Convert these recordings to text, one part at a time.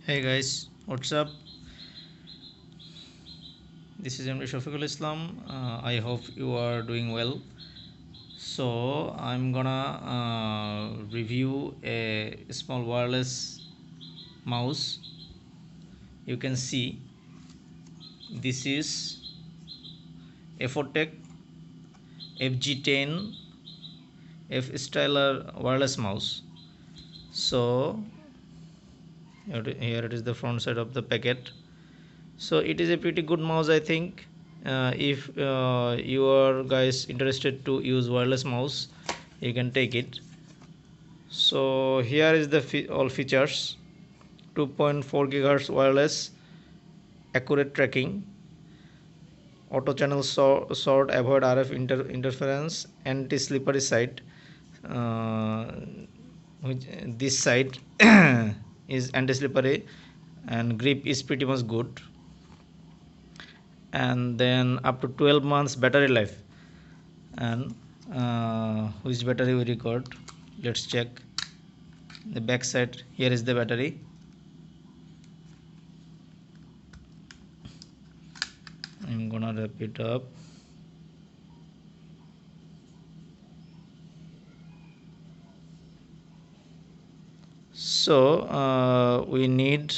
Hey guys, what's up? This is MD Shafiqul Islam. I hope you are doing well. So, I'm gonna review a small wireless mouse. You can see this is A4TECH FG10 Fstyler wireless mouse. So, here it is the front side of the packet. So it is a pretty good mouse, I think. If you are guys interested to use wireless mouse, you can take it. So here is the all features: 2.4 gigahertz wireless, accurate tracking, auto channel sort, avoid RF interference, anti slippery side, uh, which this side is anti slippery, and grip is pretty much good, and then up to 12 months battery life. And which battery we record, let's check. The back side, here is the battery. I'm gonna wrap it up. So we need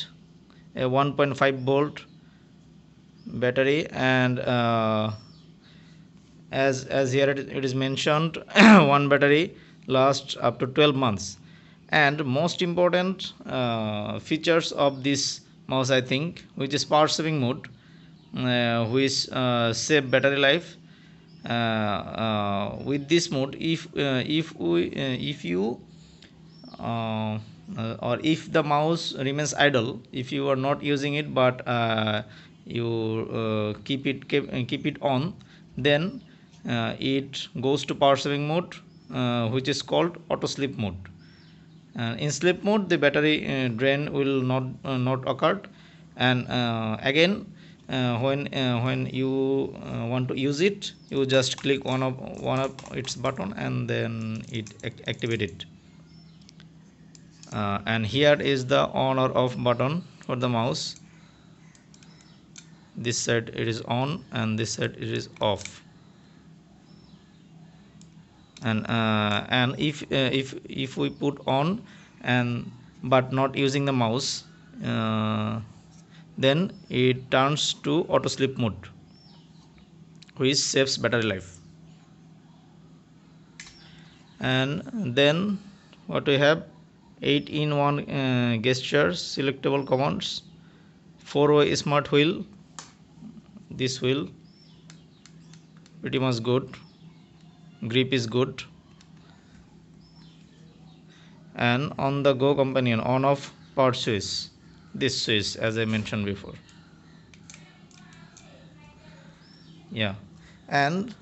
a 1.5 volt battery, and as here it is mentioned, one battery lasts up to 12 months. And most important features of this mouse, I think, which is power saving mode, which save battery life. With this mode, if you or if the mouse remains idle, if you are not using it, but you keep it on, then it goes to power saving mode, which is called auto sleep mode. In sleep mode, the battery drain will not occur, and again, when you want to use it, you just click one of its button, and then it activate it. And here is the on or off button for the mouse. This side it is on, and this side it is off. And if we put on and but not using the mouse, then it turns to auto sleep mode, which saves battery life. And then what we have: 8-in-1 gestures, selectable commands, 4-way smart wheel. This wheel pretty much good, grip is good, and on the go companion, on off power switch, this switch as I mentioned before. Yeah. And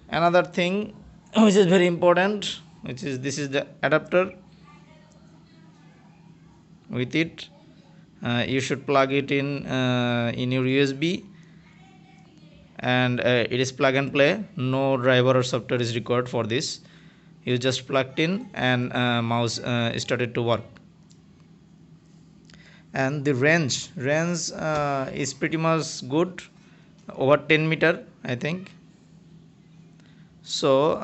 another thing which is very important, which is this is the adapter. With it, you should plug it in your USB, and it is plug and play. No driver or software is required for this. You just plugged in, and mouse started to work. And the range is pretty much good, over 10 meter, I think. So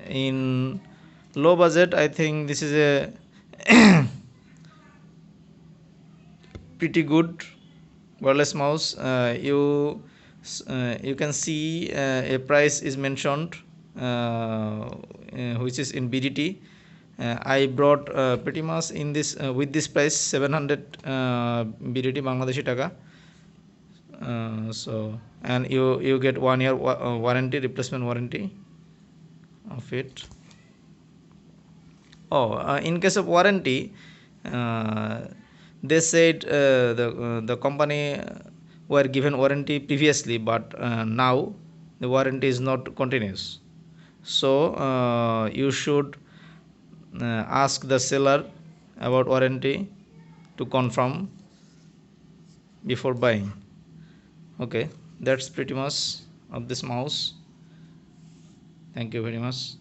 in low budget, I think this is a pretty good wireless mouse. You can see a price is mentioned, which is in BDT. I brought pretty much in this with this price 700 BDT Bangladeshi Taka. So, and you get 1 year warranty, replacement warranty of it. In case of warranty, they said the company were given warranty previously, but now the warranty is not continuous. So you should ask the seller about warranty to confirm before buying. Okay, that's pretty much of this mouse. Thank you very much.